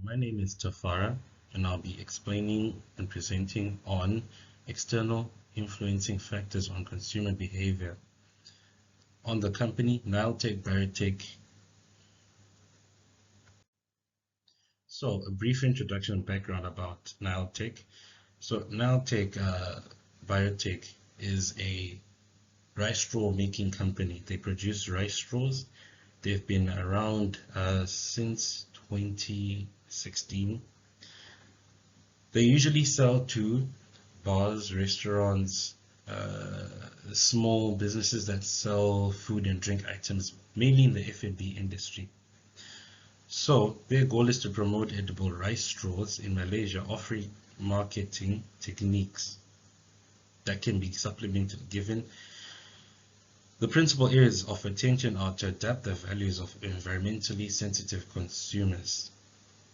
My name is Tafara, and I'll be explaining and presenting on external influencing factors on consumer behavior. On the company, Niletech Biotech. So, a brief introduction and background about Niletech. So, Niletech Biotech is a rice straw making company. They produce rice straws. They've been around since 2016. They usually sell to bars, restaurants, small businesses that sell food and drink items, mainly in the F&B industry. So their goal is to promote edible rice straws in Malaysia, offering marketing techniques that can be supplemented given the principal areas of attention are to adapt the values of environmentally sensitive consumers,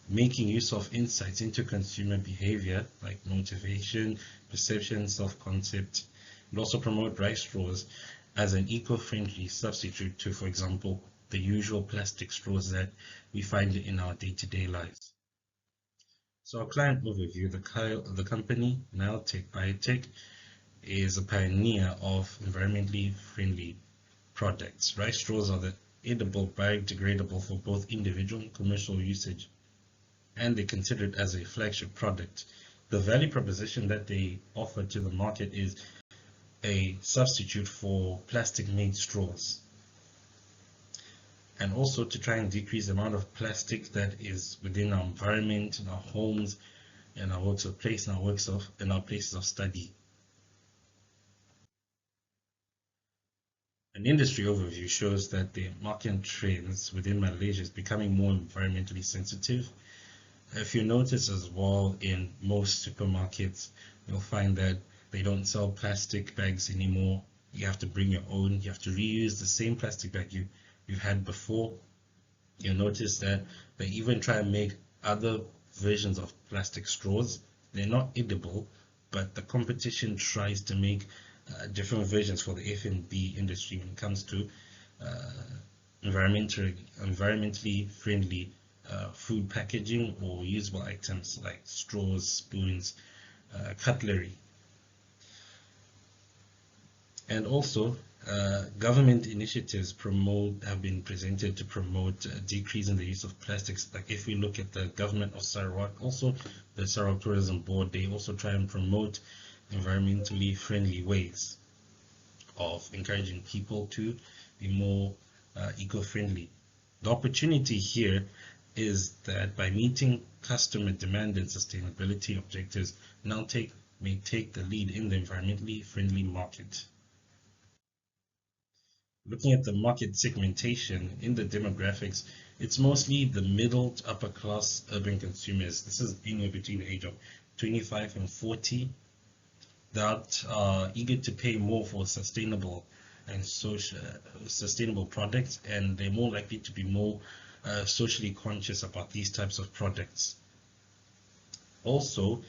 making use of insights into consumer behavior like motivation, perception, self-concept, and also promote rice straws as an eco-friendly substitute to, for example, the usual plastic straws that we find in our day-to-day lives. So our client overview, the company, Niletech Biotech, is a pioneer of environmentally friendly products. Rice straws are the edible, biodegradable for both individual and commercial usage, and they consider it as a flagship product. The value proposition that they offer to the market is a substitute for plastic-made straws, and also to try and decrease the amount of plastic that is within our environment, in our homes, in our workplace, in our places of study. An industry overview shows that the market trends within Malaysia is becoming more environmentally sensitive. If you notice as well, in most supermarkets, you'll find that they don't sell plastic bags anymore. You have to bring your own. You have to reuse the same plastic bag you've had before. You'll notice that they even try and make other versions of plastic straws. They're not edible, but the competition tries to make different versions for the F&B industry when it comes to environmentally friendly food packaging or usable items like straws, spoons, cutlery. And also, government initiatives have been presented to promote decreasing the use of plastics. Like if we look at the government of Sarawak, also the Sarawak Tourism Board, they also try and promote environmentally friendly ways of encouraging people to be more eco-friendly. The opportunity here is that by meeting customer demand and sustainability objectives, Niletech may take the lead in the environmentally friendly market. Looking at the market segmentation in the demographics, it's mostly the middle to upper class urban consumers. This is anywhere between the age of 25 and 40 that are eager to pay more for sustainable and sustainable products, and they're more likely to be more socially conscious about these types of products. Also,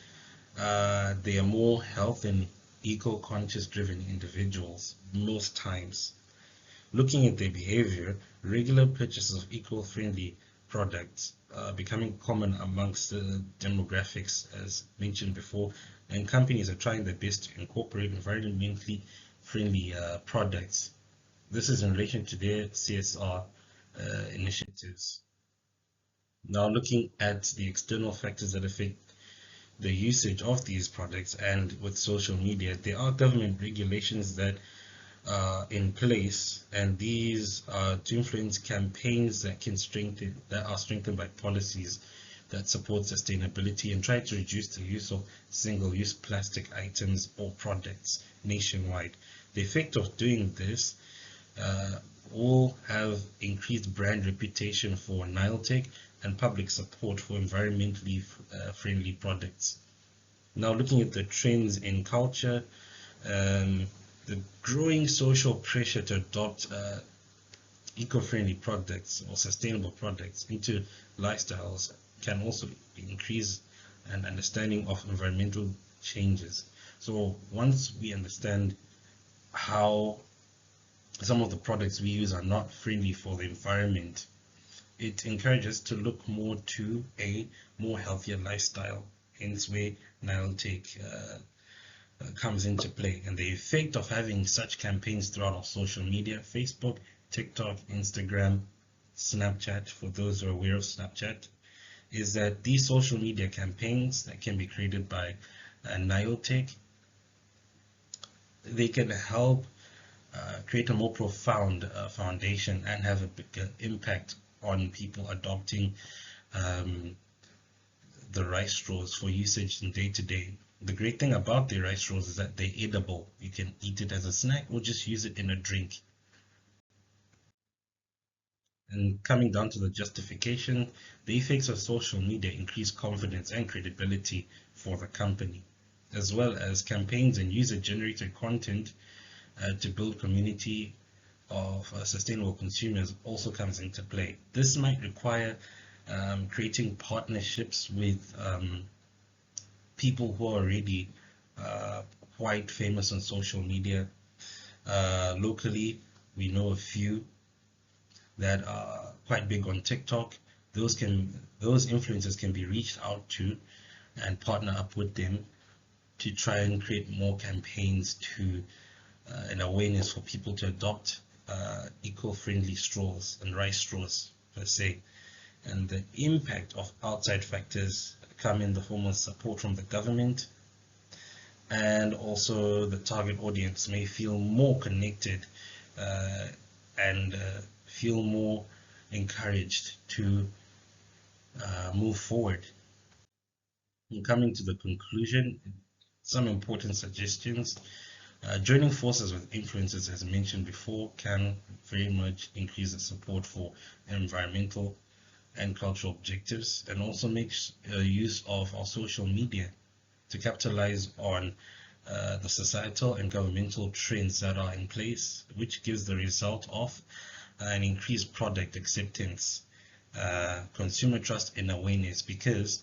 they are more health and eco-conscious driven individuals most times. Looking at their behavior, regular purchases of eco-friendly products becoming common amongst the demographics as mentioned before, and companies are trying their best to incorporate environmentally friendly products. This is in relation to their CSR initiatives. Now looking at the external factors that affect the usage of these products, and with social media, there are government regulations that in place, and these are to influence campaigns that are strengthened by policies that support sustainability and try to reduce the use of single-use plastic items or products nationwide. The effect of doing this will have increased brand reputation for Niletech and public support for environmentally friendly products. Now looking at the trends in culture, the growing social pressure to adopt eco-friendly products or sustainable products into lifestyles can also increase an understanding of environmental changes. So once we understand how some of the products we use are not friendly for the environment, it encourages to look more to a more healthier lifestyle, hence where Niletech comes into play. And the effect of having such campaigns throughout our social media, Facebook, TikTok, Instagram, Snapchat, for those who are aware of Snapchat, is that these social media campaigns that can be created by Niletech, they can help create a more profound foundation and have a bigger impact on people adopting the rice straws for usage in day to day. The great thing about the rice straws is that they're edible. You can eat it as a snack or just use it in a drink. And coming down to the justification, the effects of social media increase confidence and credibility for the company, as well as campaigns and user-generated content to build community of sustainable consumers also comes into play. This might require creating partnerships with people who are already quite famous on social media. Locally, we know a few that are quite big on TikTok. Those influencers can be reached out to and partner up with them to try and create more campaigns to an awareness for people to adopt eco-friendly straws and rice straws per se. And the impact of outside factors come in the form of support from the government, and also the target audience may feel more connected and feel more encouraged to move forward. And coming to the conclusion, some important suggestions. Joining forces with influencers, as mentioned before, can very much increase the support for environmental and cultural objectives, and also makes use of our social media to capitalize on the societal and governmental trends that are in place, which gives the result of an increased product acceptance, consumer trust and awareness. Because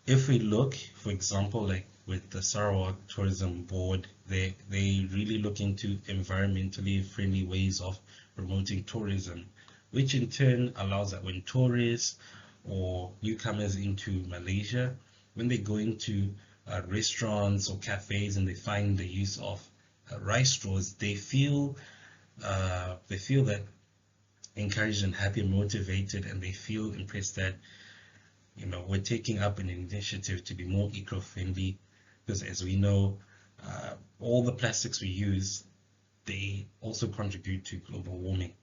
if we look, for example, like with the Sarawak Tourism Board, they really look into environmentally friendly ways of promoting tourism, which in turn allows that when tourists or newcomers into Malaysia, when they go into restaurants or cafes and they find the use of rice straws, they feel that encouraged and happy and motivated, and they feel impressed that we're taking up an initiative to be more eco-friendly, because as we know, all the plastics we use, they also contribute to global warming.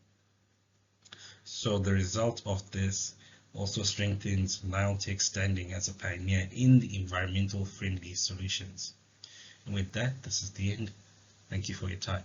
So the result of this also strengthens Niletech's standing as a pioneer in the environmental friendly solutions. And with that, this is the end. Thank you for your time.